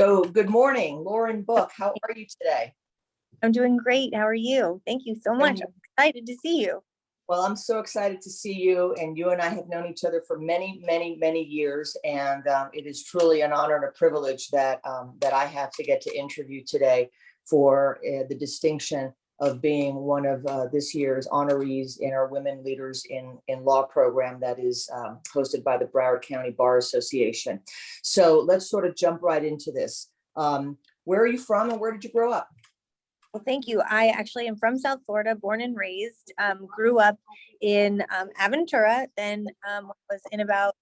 So good morning, Lauren Book. How are you today? I'm doing great. How are you? Thank you so much. I'm excited to see you. Well, I'm so excited to see you, and you and I have known each other for many, many, many years, and it is truly an honor and a privilege that I have to get to interview today for the distinction of being one of this year's honorees in our Women Leaders in Law program that is hosted by the Broward County Bar Association. So let's sort of jump right into this. Where are you from, and where did you grow up? Well, thank you. I actually am from South Florida, born and raised, grew up in Aventura, then was in about,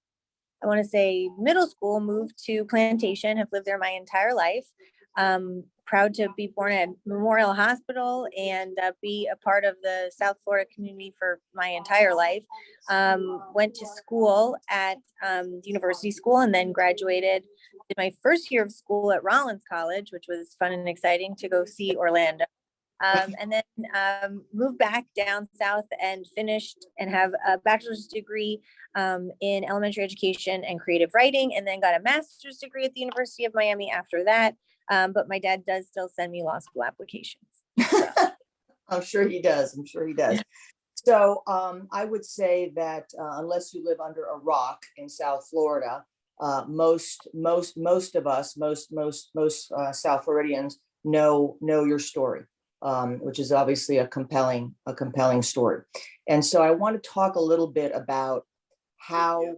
I want to say middle school, moved to Plantation, have lived there my entire life. Proud to be born at Memorial Hospital and be a part of the South Florida community for my entire life. Went to school at university school and then graduated. Did my first year of school at Rollins College, which was fun and exciting to go see Orlando. And then moved back down south and finished and have a bachelor's degree in elementary education and creative writing, and then got a master's degree at the University of Miami after that. But my dad does still send me law school applications. So. I'm sure he does. I'm sure he does. So I would say that unless you live under a rock in South Florida, most of us, most South Floridians know your story, which is obviously a compelling story. And so I want to talk a little bit about how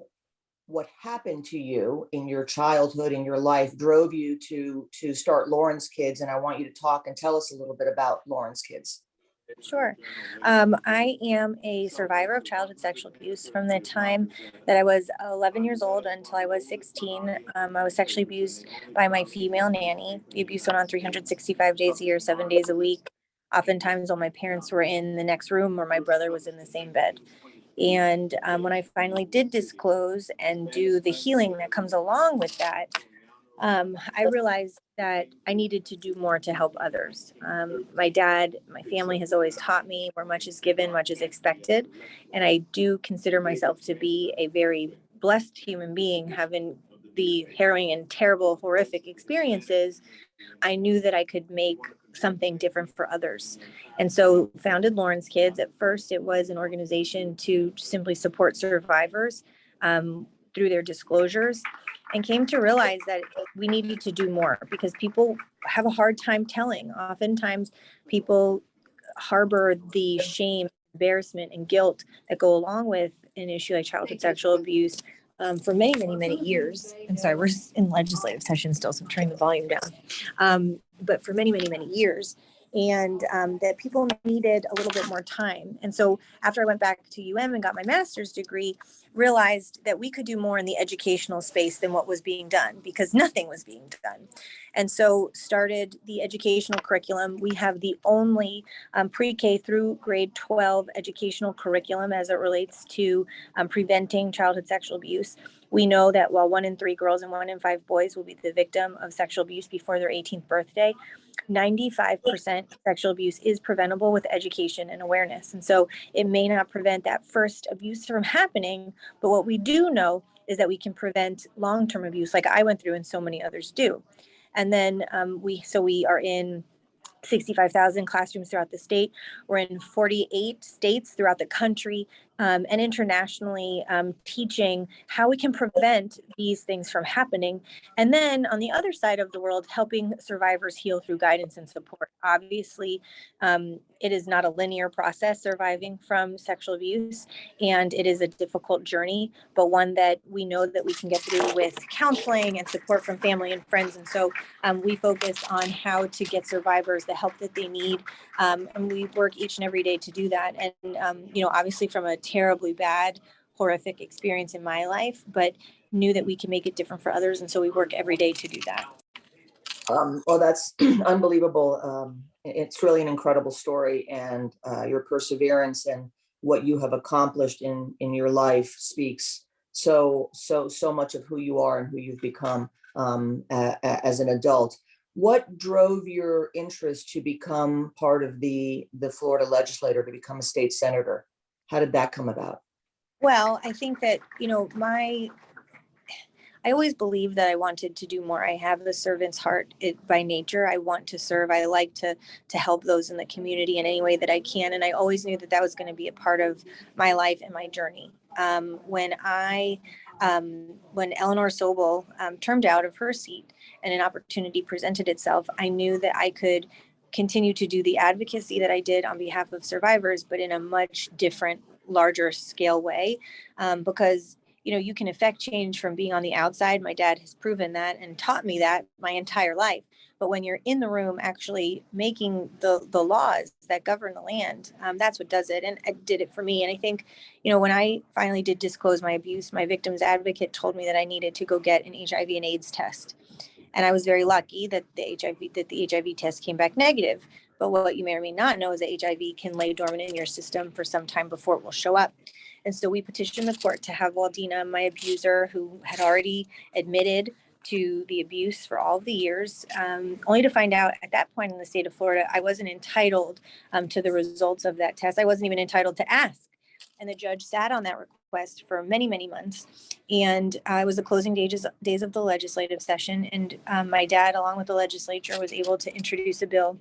what happened to you in your childhood, in your life, drove you to start Lauren's Kids. And I want you to talk and tell us a little bit about Lauren's Kids. Sure. I am a survivor of childhood sexual abuse. From the time that I was 11 years old until I was 16, I was sexually abused by my female nanny. The abuse went on 365 days a year, 7 days a week. Oftentimes when my parents were in the next room or my brother was in the same bed. And when I finally did disclose and do the healing that comes along with that, I realized that I needed to do more to help others. My dad, my family has always taught me where much is given, much is expected. And I do consider myself to be a very blessed human being, having the harrowing and terrible, horrific experiences. I knew that I could make something different for others. And so founded Lauren's Kids. At first, it was an organization to simply support survivors through their disclosures, and came to realize that we needed to do more because people have a hard time telling. Oftentimes people harbor the shame, embarrassment, and guilt that go along with an issue like childhood sexual abuse for many, many, many years. I'm sorry, we're in legislative session still, so I'm turning the volume down. But for many, many, many years. And that people needed a little bit more time. And so after I went back to UM and got my master's degree, realized that we could do more in the educational space than what was being done because nothing was being done. And so started the educational curriculum. We have the only pre-K through grade 12 educational curriculum as it relates to preventing childhood sexual abuse. We know that while 1 in 3 girls and 1 in 5 boys will be the victim of sexual abuse before their 18th birthday, 95% sexual abuse is preventable with education and awareness. And so it may not prevent that first abuse from happening, but what we do know is that we can prevent long-term abuse like I went through and so many others do. And then we are in 65,000 classrooms throughout the state. We're in 48 states throughout the country and internationally teaching how we can prevent these things from happening. And then on the other side of the world, helping survivors heal through guidance and support. Obviously, it is not a linear process surviving from sexual abuse, and it is a difficult journey, but one that we know that we can get through with counseling and support from family and friends. And so we focus on how to get survivors the help that they need. And we work each and every day to do that. And, obviously from a terribly bad, horrific experience in my life, but knew that we can make it different for others. And so we work every day to do that. Well, that's unbelievable. It's really an incredible story, and your perseverance and what you have accomplished in your life speaks so much of who you are and who you've become as an adult. What drove your interest to become part of the Florida legislature, to become a state senator? How did that come about? Well, I think that, I always believed that I wanted to do more. I have the servant's heart by nature. I want to serve. I like to help those in the community in any way that I can. And I always knew that that was going to be a part of my life and my journey. When Eleanor Sobel termed out of her seat and an opportunity presented itself, I knew that I could continue to do the advocacy that I did on behalf of survivors, but in a much different, larger scale way, because you can affect change from being on the outside. My dad has proven that and taught me that my entire life. But when you're in the room actually making the laws that govern the land, that's what does it. And it did it for me. And I think, when I finally did disclose my abuse, my victim's advocate told me that I needed to go get an HIV and AIDS test. And I was very lucky that the HIV test came back negative. But what you may or may not know is that HIV can lay dormant in your system for some time before it will show up. And so we petitioned the court to have Waldina, my abuser, who had already admitted to the abuse for all of the years, only to find out at that point in the state of Florida, I wasn't entitled to the results of that test. I wasn't even entitled to ask. And the judge sat on that request for many, many months. And it was the closing days of the legislative session. And my dad, along with the legislature, was able to introduce a bill.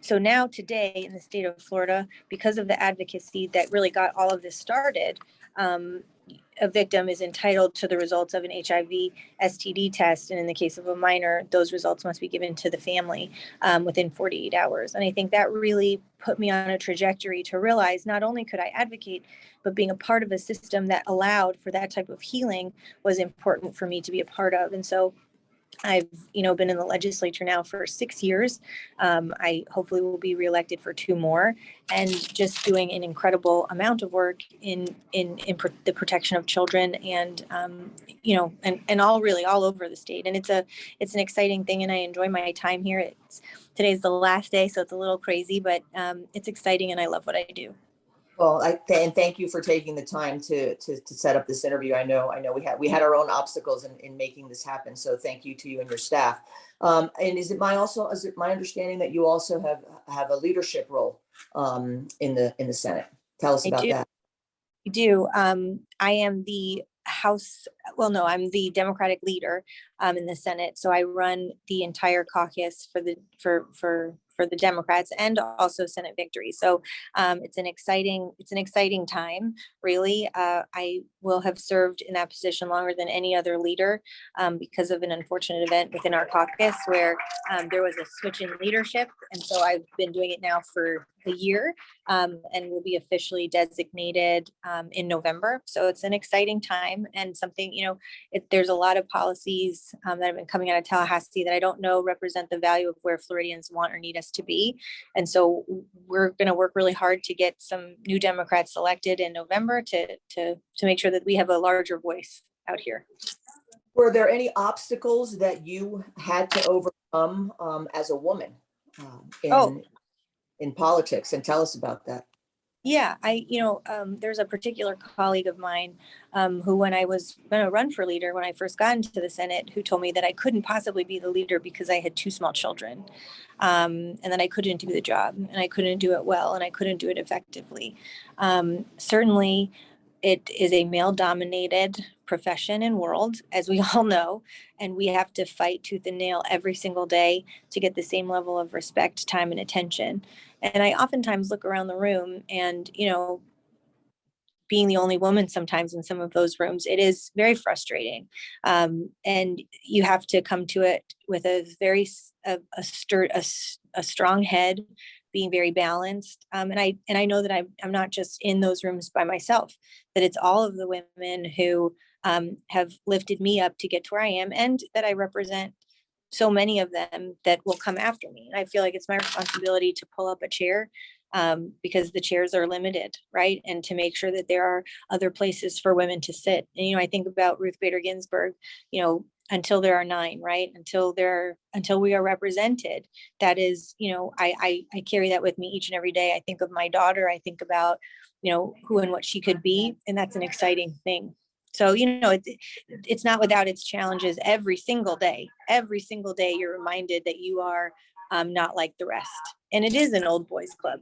So now today in the state of Florida, because of the advocacy that really got all of this started, a victim is entitled to the results of an HIV STD test. And in the case of a minor, those results must be given to the family within 48 hours. And I think that really put me on a trajectory to realize not only could I advocate, but being a part of a system that allowed for that type of healing was important for me to be a part of. And so I've, been in the legislature now for 6 years. I hopefully will be reelected for 2 more, and just doing an incredible amount of work in the protection of children, and and all over the state. And it's an exciting thing, and I enjoy my time here. Today's the last day, so it's a little crazy, but it's exciting, and I love what I do. Well, and thank you for taking the time to set up this interview. I know we had our own obstacles in making this happen. So thank you to you and your staff. And is it my understanding that you also have a leadership role in the Senate? Tell us about that. I do. I am the I'm the Democratic leader in the Senate. So I run the entire caucus for the Democrats and also Senate Victory. So it's an exciting time, really. I will have served in that position longer than any other leader because of an unfortunate event within our caucus where there was a switch in leadership. And so I've been doing it now for a year and will be officially designated in November. So it's an exciting time and something, there's a lot of policies that have been coming out of Tallahassee that I don't know represent the value of where Floridians want or need us to be. And so we're going to work really hard to get some new Democrats elected in November to make sure that we have a larger voice out here. Were there any obstacles that you had to overcome as a woman in politics? And tell us about that. Yeah, there's a particular colleague of mine who, when I was going to run for leader, when I first got into the Senate, who told me that I couldn't possibly be the leader because I had 2 small children, and that I couldn't do the job, and I couldn't do it well, and I couldn't do it effectively. Certainly, it is a male-dominated profession and world, as we all know, and we have to fight tooth and nail every single day to get the same level of respect, time, and attention. And I oftentimes look around the room and, being the only woman sometimes in some of those rooms, it is very frustrating. And you have to come to it with a strong head, being very balanced. And I know that I'm not just in those rooms by myself, that it's all of the women who have lifted me up to get to where I am, and that I represent so many of them that will come after me. And I feel like it's my responsibility to pull up a chair because the chairs are limited, right? And to make sure that there are other places for women to sit. And, I think about Ruth Bader Ginsburg, until there are 9, right? Until we are represented. That is, I carry that with me each and every day. I think of my daughter. I think about, who and what she could be. And that's an exciting thing. So, it's not without its challenges every single day. Every single day you're reminded that you are not like the rest. And it is an old boys club,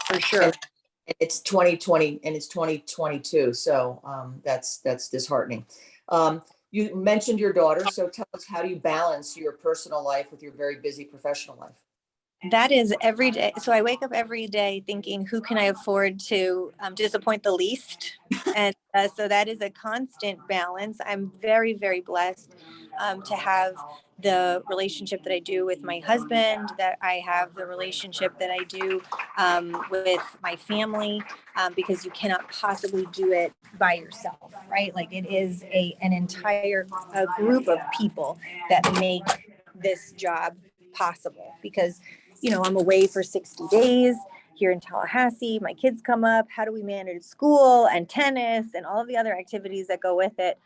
for sure. And it's 2020 and it's 2022. So that's disheartening. You mentioned your daughter, so tell us, how do you balance your personal life with your very busy professional life? That is every day. So I wake up every day thinking, who can I afford to disappoint the least? And so that is a constant balance. I'm very, very blessed to have the relationship that I do with my husband, that I have the relationship that I do with my family, because you cannot possibly do it by yourself, right? Like it is an entire group of people that make this job possible, because I'm away for 60 days here in Tallahassee. My kids come up. How do we manage school and tennis and all of the other activities that go with it?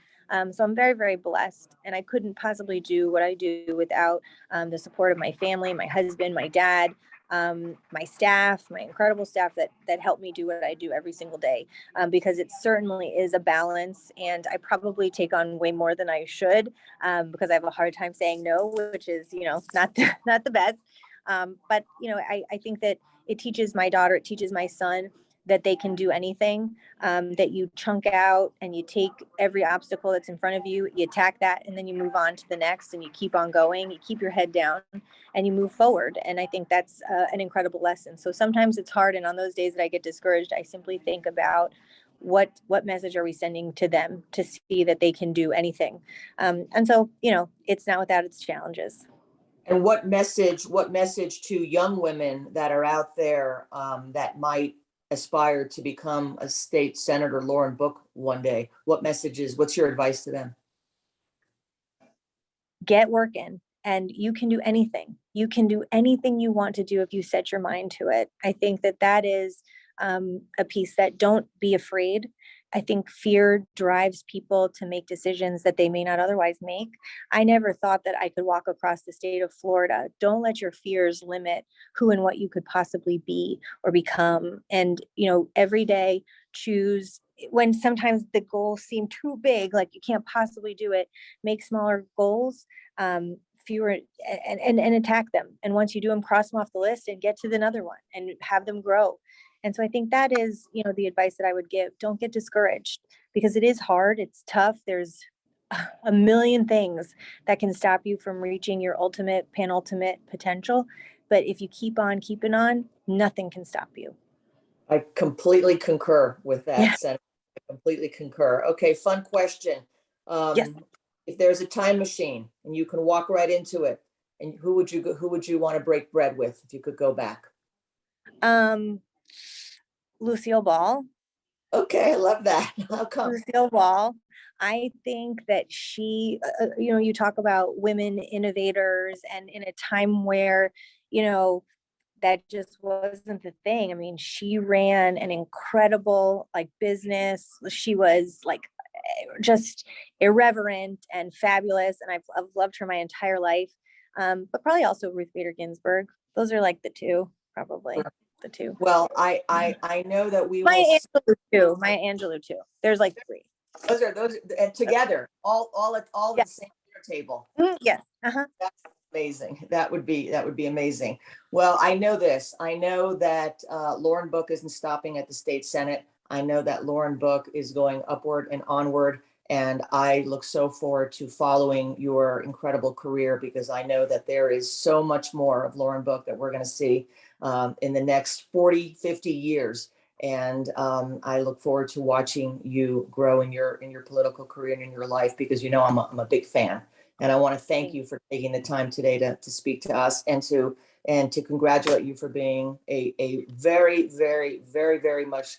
So I'm very, very blessed, and I couldn't possibly do what I do without the support of my family, my husband, my dad, my staff, my incredible staff that help me do what I do every single day, because it certainly is a balance, and I probably take on way more than I should, because I have a hard time saying no, which is, not the best. But I think that it teaches my daughter, it teaches my son that they can do anything, that you chunk out and you take every obstacle that's in front of you, you attack that, and then you move on to the next, and you keep on going, you keep your head down, and you move forward. And I think that's an incredible lesson. So sometimes it's hard. And on those days that I get discouraged, I simply think about what message are we sending to them to see that they can do anything. And so, it's not without its challenges. And what message to young women that are out there that might aspire to become a state senator, Lauren Book, one day? What's your advice to them? Get working, and you can do anything. You can do anything you want to do if you set your mind to it. I think that is a piece that, don't be afraid. I think fear drives people to make decisions that they may not otherwise make. I never thought that I could walk across the state of Florida. Don't let your fears limit who and what you could possibly be or become. And, every day choose, when sometimes the goals seem too big, like you can't possibly do it, make smaller goals, fewer, and attack them. And once you do them, cross them off the list and get to another one and have them grow. And so I think that is, the advice that I would give. Don't get discouraged, because it is hard. It's tough. There's a million things that can stop you from reaching your ultimate, penultimate potential. But if you keep on keeping on, nothing can stop you. I completely concur with that, Yeah. Senator. I completely concur. Okay, fun question. Yes. If there's a time machine and you can walk right into it, and who would you want to break bread with if you could go back? Lucille Ball. Okay, I love that. How come? Lucille Ball. I think that she, you talk about women innovators, and in a time where, that just wasn't the thing. I mean, she ran an incredible business. She was just irreverent and fabulous. And I've loved her my entire life. But probably also Ruth Bader Ginsburg. Those are the two, probably the two. Well, I know that we Maya will. Angelou too. Maya Angelou too. There's three. Those and together, all at the same table. Yes. Uh-huh. That's amazing. That would be amazing. Well, I know this. I know that Lauren Book isn't stopping at the state Senate. I know that Lauren Book is going upward and onward. And I look so forward to following your incredible career, because I know that there is so much more of Lauren Book that we're going to see in the next 40, 50 years. And I look forward to watching you grow in your political career and in your life, because I'm a big fan. And I want to thank you for taking the time today to speak to us, and to congratulate you for being a very, very, very, very much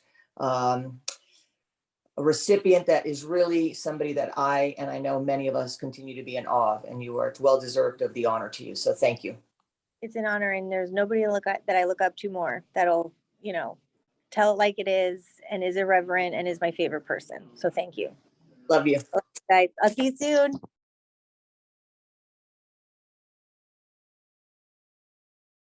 a recipient that is really somebody that I know many of us continue to be in awe of, and it's well deserved of the honor to you. So thank you. It's an honor, and there's nobody that I look up to more, that'll, tell it like it is, and is irreverent, and is my favorite person. So thank you. Love you. Guys, I'll see you soon.